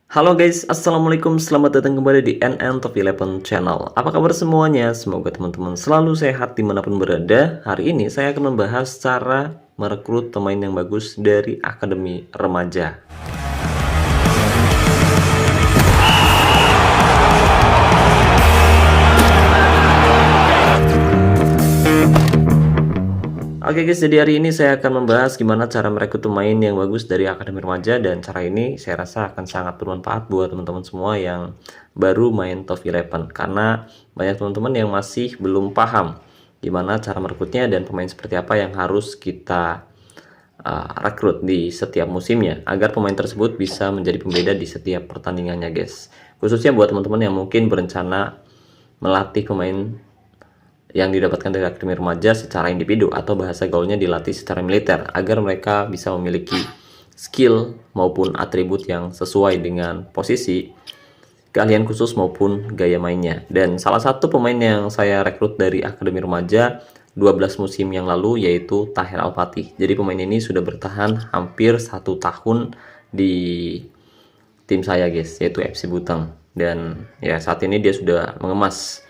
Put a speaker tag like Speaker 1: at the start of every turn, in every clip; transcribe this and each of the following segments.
Speaker 1: Halo guys, assalamualaikum, selamat datang kembali di NN Top 11 Channel. Apa kabar semuanya? Semoga teman-teman selalu sehat dimanapun berada. Hari ini saya akan membahas cara merekrut pemain yang bagus dari Akademi Remaja. Oke guys, jadi hari ini saya akan membahas gimana cara merekrut pemain yang bagus dari Akademi Remaja, dan cara ini saya rasa akan sangat bermanfaat buat teman-teman semua yang baru main Top 11, karena banyak teman-teman yang masih belum paham gimana cara merekrutnya dan pemain seperti apa yang harus kita rekrut di setiap musimnya agar pemain tersebut bisa menjadi pembeda di setiap pertandingannya guys. Khususnya buat teman-teman yang mungkin berencana melatih pemain yang didapatkan dari Akademi Remaja secara individu atau bahasa gaulnya dilatih secara militer agar mereka bisa memiliki skill maupun atribut yang sesuai dengan posisi, keahlian khusus maupun gaya mainnya. Dan salah satu pemain yang saya rekrut dari Akademi Remaja 12 musim yang lalu yaitu Tahir Al-Fatih. Jadi pemain ini sudah bertahan hampir 1 tahun di tim saya guys, yaitu FC Butang. Dan ya saat ini dia sudah mengemas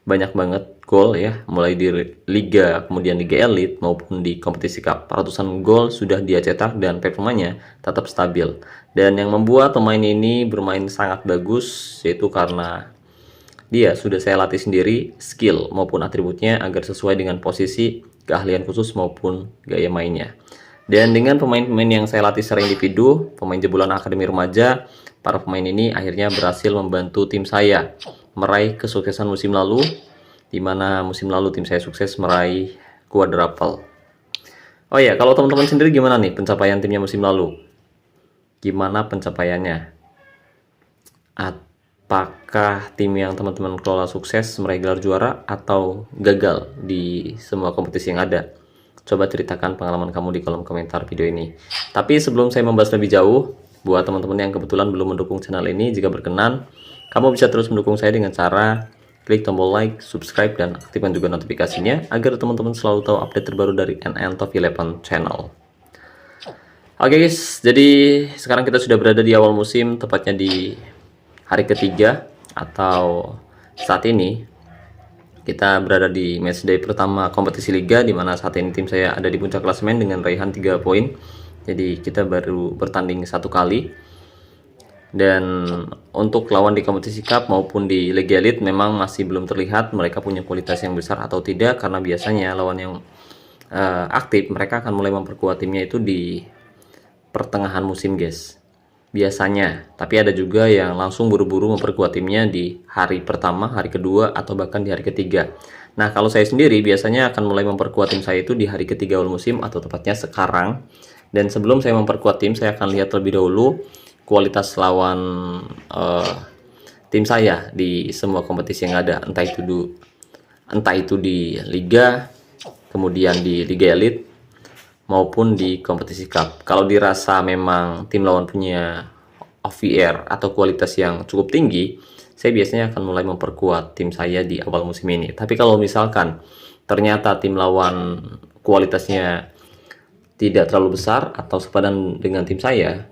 Speaker 1: banyak banget gol ya, mulai di Liga, kemudian Liga Elite maupun di kompetisi cup. Ratusan gol sudah dia cetak dan performanya tetap stabil. Dan yang membuat pemain ini bermain sangat bagus yaitu karena dia sudah saya latih sendiri skill maupun atributnya agar sesuai dengan posisi, keahlian khusus maupun gaya mainnya. Dan dengan pemain-pemain yang saya latih secara individu, pemain jebolan Akademi Remaja, para pemain ini akhirnya berhasil membantu tim saya meraih kesuksesan musim lalu, di mana musim lalu tim saya sukses meraih quadruple. Oh ya, kalau teman-teman sendiri gimana nih pencapaian timnya musim lalu? Gimana pencapaiannya? Apakah tim yang teman-teman kelola sukses meraih gelar juara atau gagal di semua kompetisi yang ada? Coba ceritakan pengalaman kamu di kolom komentar video ini. Tapi sebelum saya membahas lebih jauh, buat teman-teman yang kebetulan belum mendukung channel ini, jika berkenan, kamu bisa terus mendukung saya dengan cara klik tombol like, subscribe, dan aktifkan juga notifikasinya agar teman-teman selalu tahu update terbaru dari NN Top 11 Channel. Oke guys, jadi sekarang kita sudah berada di awal musim, tepatnya di hari ketiga atau saat ini kita berada di matchday pertama kompetisi liga, di mana saat ini tim saya ada di puncak klasemen dengan raihan 3 poin. Jadi kita baru bertanding 1 kali. Dan untuk lawan di kompetisi cup maupun di Liga Elite memang masih belum terlihat mereka punya kualitas yang besar atau tidak, karena biasanya lawan yang aktif mereka akan mulai memperkuat timnya itu di pertengahan musim guys, biasanya. Tapi ada juga yang langsung buru-buru memperkuat timnya di hari pertama, hari kedua, atau bahkan di hari ketiga. Nah, kalau saya sendiri biasanya akan mulai memperkuat tim saya itu di hari ketiga awal musim, atau tepatnya sekarang. Dan sebelum saya memperkuat tim, saya akan lihat terlebih dahulu kualitas lawan tim saya di semua kompetisi yang ada, entah itu di liga, kemudian di Liga Elite maupun di kompetisi cup. Kalau dirasa memang tim lawan punya OVR atau kualitas yang cukup tinggi, saya biasanya akan mulai memperkuat tim saya di awal musim ini. Tapi kalau misalkan ternyata tim lawan kualitasnya tidak terlalu besar atau sepadan dengan tim saya,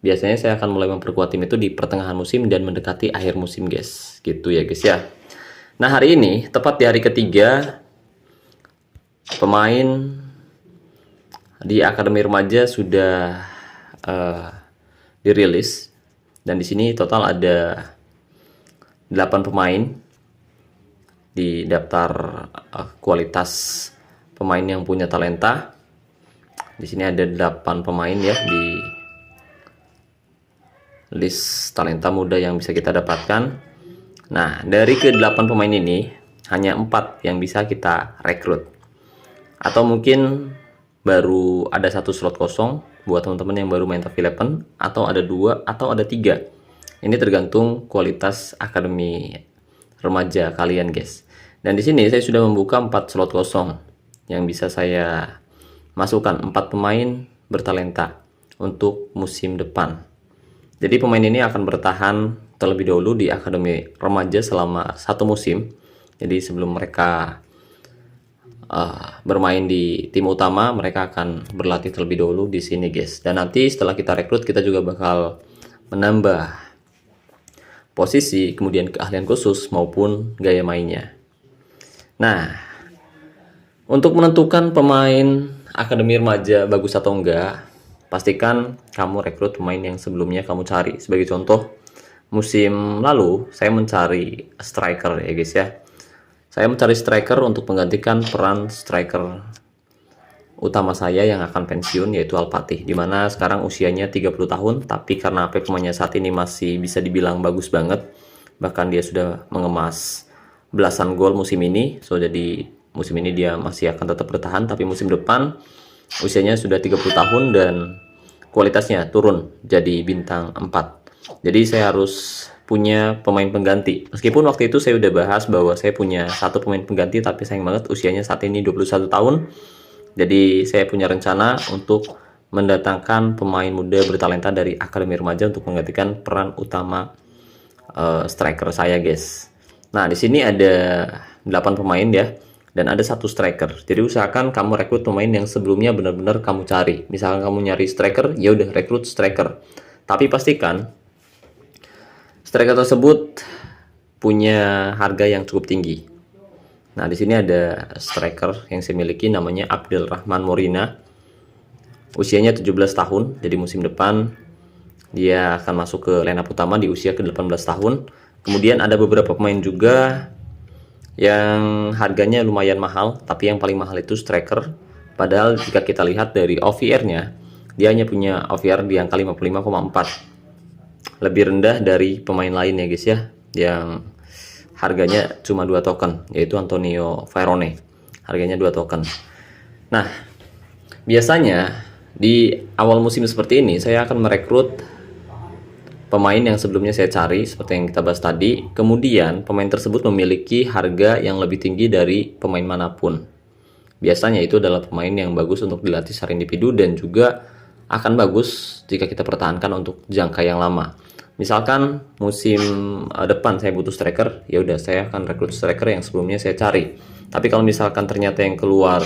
Speaker 1: biasanya saya akan mulai memperkuat tim itu di pertengahan musim dan mendekati akhir musim guys, gitu ya guys ya. Nah, hari ini tepat di hari ketiga pemain di Akademi Remaja sudah dirilis, dan di sini total ada 8 pemain di daftar kualitas pemain yang punya talenta. Di sini ada 8 pemain ya di list talenta muda yang bisa kita dapatkan. Nah, dari ke-8 pemain ini hanya 4 yang bisa kita rekrut, atau mungkin baru ada 1 slot kosong buat teman-teman yang baru main Top 11, atau ada 2 atau ada 3. Ini tergantung kualitas Akademi Remaja kalian guys. Dan di sini saya sudah membuka 4 slot kosong yang bisa saya masukkan 4 pemain bertalenta untuk musim depan. Jadi pemain ini akan bertahan terlebih dahulu di Akademi Remaja selama 1 musim. Jadi sebelum mereka bermain di tim utama, mereka akan berlatih terlebih dahulu di sini guys. Dan nanti setelah kita rekrut, kita juga bakal menambah posisi, kemudian keahlian khusus maupun gaya mainnya. Nah, untuk menentukan pemain akademi remaja bagus atau enggak, pastikan kamu rekrut pemain yang sebelumnya kamu cari. Sebagai contoh, musim lalu saya mencari striker ya guys ya. Saya mencari striker untuk menggantikan peran striker utama saya yang akan pensiun, yaitu Al-Fatih, dimana sekarang usianya 30 tahun, tapi karena performanya saat ini masih bisa dibilang bagus banget, bahkan dia sudah mengemas belasan gol musim ini. So jadi musim ini dia masih akan tetap bertahan, tapi musim depan usianya sudah 30 tahun dan kualitasnya turun jadi bintang 4. Jadi saya harus punya pemain pengganti. Meskipun waktu itu saya udah bahas bahwa saya punya satu pemain pengganti, tapi sayang banget usianya saat ini 21 tahun. Jadi saya punya rencana untuk mendatangkan pemain muda bertalenta dari akademi remaja untuk menggantikan peran utama striker saya, guys. Nah, di sini ada 8 pemain ya, dan ada satu striker. Jadi usahakan kamu rekrut pemain yang sebelumnya benar-benar kamu cari. Misalkan kamu nyari striker, ya udah rekrut striker. Tapi pastikan striker tersebut punya harga yang cukup tinggi. Nah, di sini ada striker yang saya miliki, namanya Abdelrahman Morina. Usianya 17 tahun, jadi musim depan dia akan masuk ke line up utama di usia ke-18 tahun. Kemudian ada beberapa pemain juga yang harganya lumayan mahal, tapi yang paling mahal itu striker. Padahal jika kita lihat dari OVR-nya, dia hanya punya OVR di angka 55,4. Lebih rendah dari pemain lain ya guys ya, yang harganya cuma 2 token, yaitu Antonio Varone. Harganya 2 token. Nah, biasanya di awal musim seperti ini saya akan merekrut pemain yang sebelumnya saya cari seperti yang kita bahas tadi. Kemudian pemain tersebut memiliki harga yang lebih tinggi dari pemain manapun. Biasanya itu adalah pemain yang bagus untuk dilatih secara individu dan juga akan bagus jika kita pertahankan untuk jangka yang lama. Misalkan musim depan saya butuh striker, ya udah saya akan rekrut striker yang sebelumnya saya cari. Tapi kalau misalkan ternyata yang keluar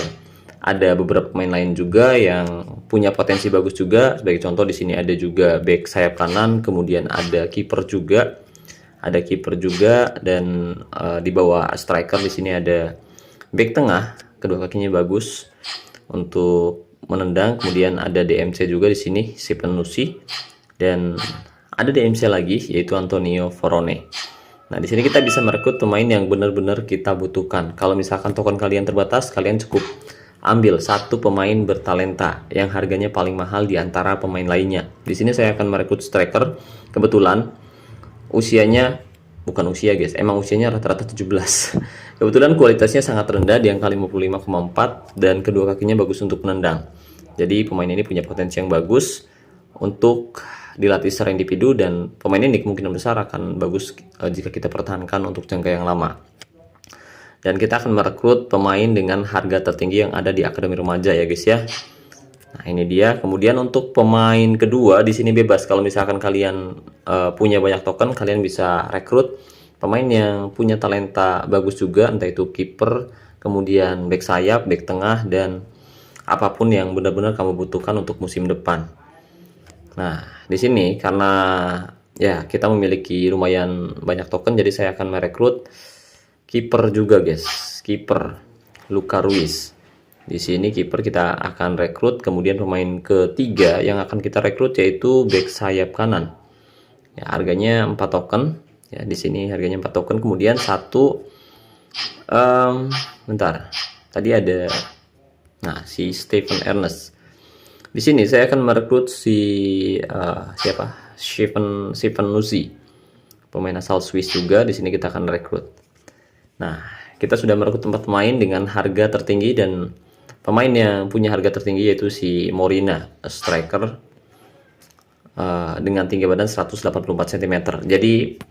Speaker 1: ada beberapa pemain lain juga yang punya potensi bagus juga. Sebagai contoh di sini ada juga back sayap kanan, kemudian ada kiper juga. Ada kiper juga dan di bawah striker di sini ada back tengah, kedua kakinya bagus untuk menendang. Kemudian ada DMC juga di sini, Stephen Nusi, dan ada DMC lagi yaitu Antonio Varone. Nah, di sini kita bisa merekrut pemain yang benar-benar kita butuhkan. Kalau misalkan token kalian terbatas, kalian cukup ambil satu pemain bertalenta yang harganya paling mahal di antara pemain lainnya. Di sini saya akan merekrut striker. Kebetulan usianya, bukan usia guys, emang usianya rata-rata 17. Kebetulan kualitasnya sangat rendah di angka 55,4 dan kedua kakinya bagus untuk menendang. Jadi pemain ini punya potensi yang bagus untuk dilatih secara individu dan pemain ini kemungkinan besar akan bagus jika kita pertahankan untuk jangka yang lama. Dan kita akan merekrut pemain dengan harga tertinggi yang ada di akademi remaja ya guys ya. Nah, ini dia. Kemudian untuk pemain kedua di sini bebas. Kalau misalkan kalian punya banyak token, kalian bisa rekrut pemain yang punya talenta bagus juga, entah itu kiper, kemudian back sayap, back tengah, dan apapun yang benar-benar kamu butuhkan untuk musim depan. Nah, di sini karena ya kita memiliki lumayan banyak token, jadi saya akan merekrut kiper juga, guys. Kiper Luka Ruiz. Di sini kiper kita akan rekrut. Kemudian pemain ketiga yang akan kita rekrut yaitu back sayap kanan. Ya, harganya 4 token. Ya, di sini harganya 4 token. Kemudian satu bentar. Tadi ada si Stephen Ernest. Di sini saya akan merekrut siapa? Stephen Nusi, pemain asal Swiss juga. Di sini kita akan rekrut. Nah, kita sudah merekrut 4 pemain dengan harga tertinggi, dan pemain yang punya harga tertinggi yaitu si Morina, striker dengan tinggi badan 184 cm. Jadi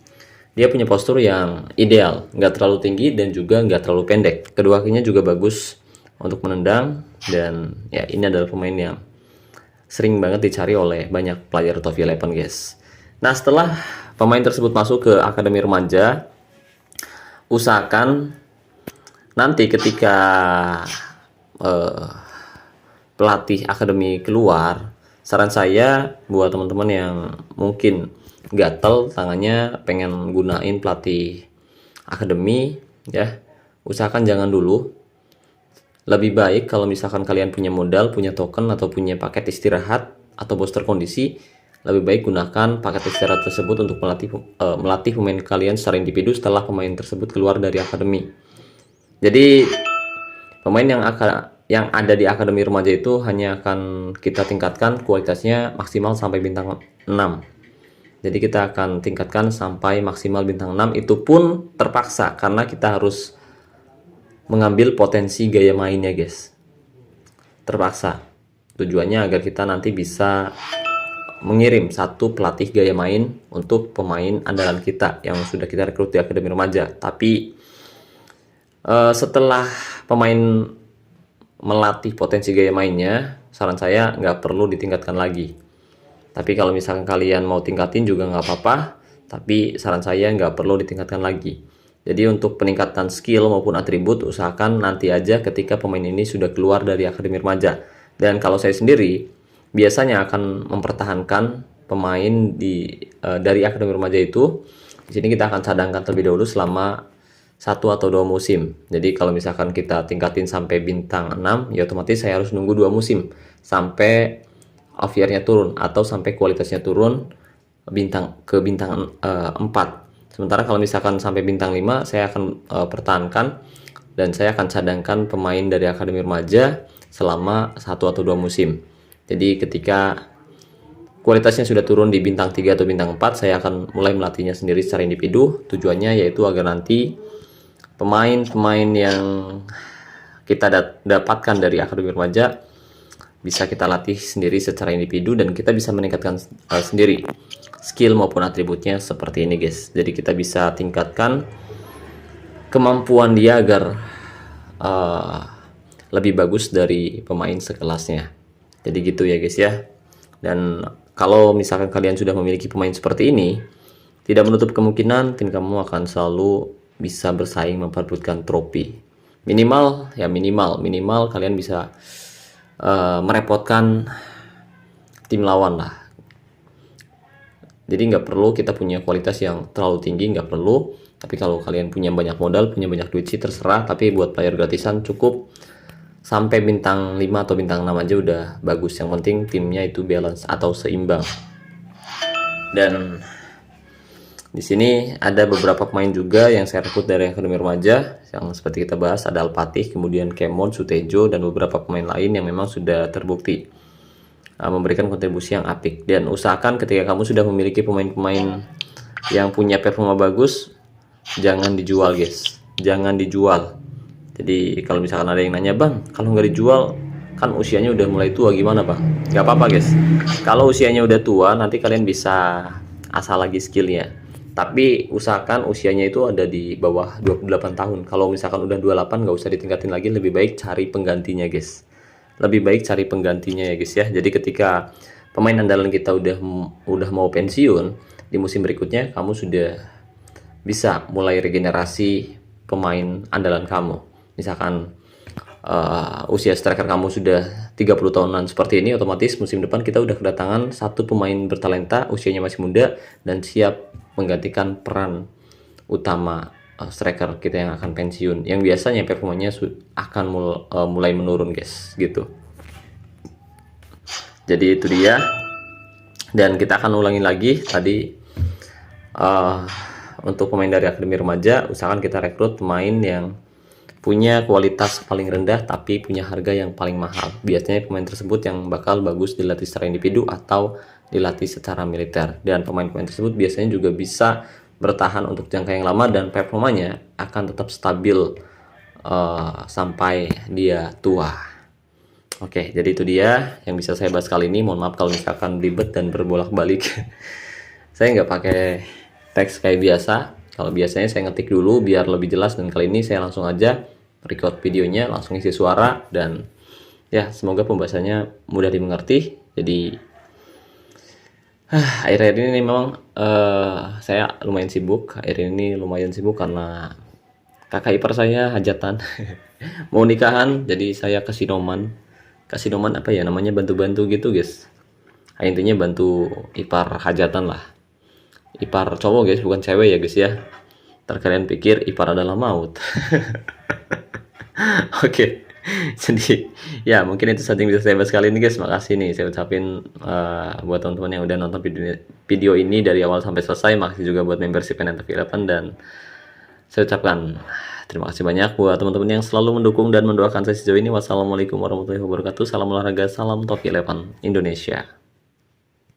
Speaker 1: dia punya postur yang ideal, nggak terlalu tinggi dan juga nggak terlalu pendek. Kedua kakinya juga bagus untuk menendang, dan ya ini adalah pemain yang sering banget dicari oleh banyak player top 11 guys. Nah, setelah pemain tersebut masuk ke akademi remaja, usahakan nanti ketika pelatih akademi keluar, saran saya buat teman-teman yang mungkin gatel tangannya pengen gunain pelatih akademi ya, usahakan jangan dulu. Lebih baik kalau misalkan kalian punya modal, punya token atau punya paket istirahat atau booster kondisi, lebih baik gunakan paket istirahat tersebut untuk melatih pemain kalian secara individu setelah pemain tersebut keluar dari akademi. Jadi pemain yang ada di akademi remaja itu hanya akan kita tingkatkan kualitasnya maksimal sampai bintang 6. Jadi kita akan tingkatkan sampai maksimal bintang 6, itu pun terpaksa karena kita harus mengambil potensi gaya mainnya guys. Terpaksa. Tujuannya agar kita nanti bisa mengirim satu pelatih gaya main untuk pemain andalan kita yang sudah kita rekrut di akademi remaja. Tapi setelah pemain melatih potensi gaya mainnya, saran saya nggak perlu ditingkatkan lagi. Tapi kalau misalkan kalian mau tingkatin juga nggak apa-apa, tapi saran saya nggak perlu ditingkatkan lagi. Jadi untuk peningkatan skill maupun atribut, usahakan nanti aja ketika pemain ini sudah keluar dari akademi remaja. Dan kalau saya sendiri biasanya akan mempertahankan pemain dari akademi remaja itu. Di sini kita akan cadangkan terlebih dahulu selama 1 atau 2 musim. Jadi kalau misalkan kita tingkatin sampai bintang 6, ya otomatis saya harus nunggu 2 musim sampai OVR-nya turun atau sampai kualitasnya turun ke bintang 4. Sementara kalau misalkan sampai bintang 5, saya akan pertahankan dan saya akan cadangkan pemain dari akademi remaja selama 1 atau 2 musim. Jadi ketika kualitasnya sudah turun di bintang 3 atau bintang 4, saya akan mulai melatihnya sendiri secara individu. Tujuannya yaitu agar nanti pemain-pemain yang kita dapatkan dari akademi remaja bisa kita latih sendiri secara individu dan kita bisa meningkatkan sendiri skill maupun atributnya seperti ini guys. Jadi kita bisa tingkatkan kemampuan dia agar lebih bagus dari pemain sekelasnya. Jadi gitu ya guys ya. Dan kalau misalkan kalian sudah memiliki pemain seperti ini, tidak menutup kemungkinan tim kamu akan selalu bisa bersaing memperebutkan trofi. Minimal kalian bisa merepotkan tim lawan lah. Jadi nggak perlu kita punya kualitas yang terlalu tinggi, nggak perlu. Tapi kalau kalian punya banyak modal, punya banyak duit sih terserah. Tapi buat player gratisan cukup sampai bintang 5 atau bintang 6 aja udah bagus. Yang penting timnya itu balance atau seimbang. Dan di sini ada beberapa pemain juga yang saya rekrut dari akademi remaja. Yang seperti kita bahas ada Alpatih, kemudian Kemon, Sutejo, dan beberapa pemain lain yang memang sudah terbukti memberikan kontribusi yang apik. Dan usahakan ketika kamu sudah memiliki pemain-pemain yang punya performa bagus, jangan dijual guys, jangan dijual. Jadi kalau misalkan ada yang nanya, bang kalau nggak dijual kan usianya udah mulai tua gimana bang? Gak apa-apa guys, kalau usianya udah tua nanti kalian bisa asah lagi skillnya. Tapi usahakan usianya itu ada di bawah 28 tahun. Kalau misalkan udah 28 nggak usah ditingkatin lagi, lebih baik cari penggantinya guys. Lebih baik cari penggantinya ya guys ya. Jadi ketika pemain andalan kita udah mau pensiun di musim berikutnya, kamu sudah bisa mulai regenerasi pemain andalan kamu. Misalkan usia striker kamu sudah 30 tahunan seperti ini, otomatis musim depan kita udah kedatangan satu pemain bertalenta, usianya masih muda dan siap menggantikan peran utama striker kita yang akan pensiun, yang biasanya performanya akan mulai menurun guys, gitu. Jadi itu dia. Dan kita akan ulangi lagi tadi, untuk pemain dari akademi remaja usahakan kita rekrut pemain yang punya kualitas paling rendah tapi punya harga yang paling mahal. Biasanya pemain tersebut yang bakal bagus dilatih secara individu atau dilatih secara militer. Dan pemain-pemain tersebut biasanya juga bisa bertahan untuk jangka yang lama dan performanya akan tetap stabil sampai dia tua. Oke, jadi itu dia yang bisa saya bahas kali ini. Mohon maaf kalau misalkan ribet dan berbolak-balik. Saya nggak pakai teks kayak biasa. Kalau biasanya saya ngetik dulu biar lebih jelas, dan kali ini saya langsung aja record videonya, langsung isi suara, dan ya semoga pembahasannya mudah dimengerti. Jadi akhir-akhir ini memang saya lumayan sibuk. Akhir ini lumayan sibuk karena kakak ipar saya hajatan mau nikahan, jadi saya ke Sinoman apa ya namanya, bantu-bantu gitu guys. Intinya bantu ipar hajatan lah. ipar cowok guys, bukan cewek ya guys ya. Ntar kalian pikir ipar adalah maut. Oke. Jadi ya mungkin itu saja yang bisa saya bahas kali ini guys. Makasih nih saya ucapin buat teman-teman yang udah nonton video ini dari awal sampai selesai. Makasih juga buat membership NNTV11, dan saya ucapkan terima kasih banyak buat teman-teman yang selalu mendukung dan mendoakan saya sejauh ini. Wassalamualaikum warahmatullahi wabarakatuh. Salam olahraga, salam Toki 11 Indonesia.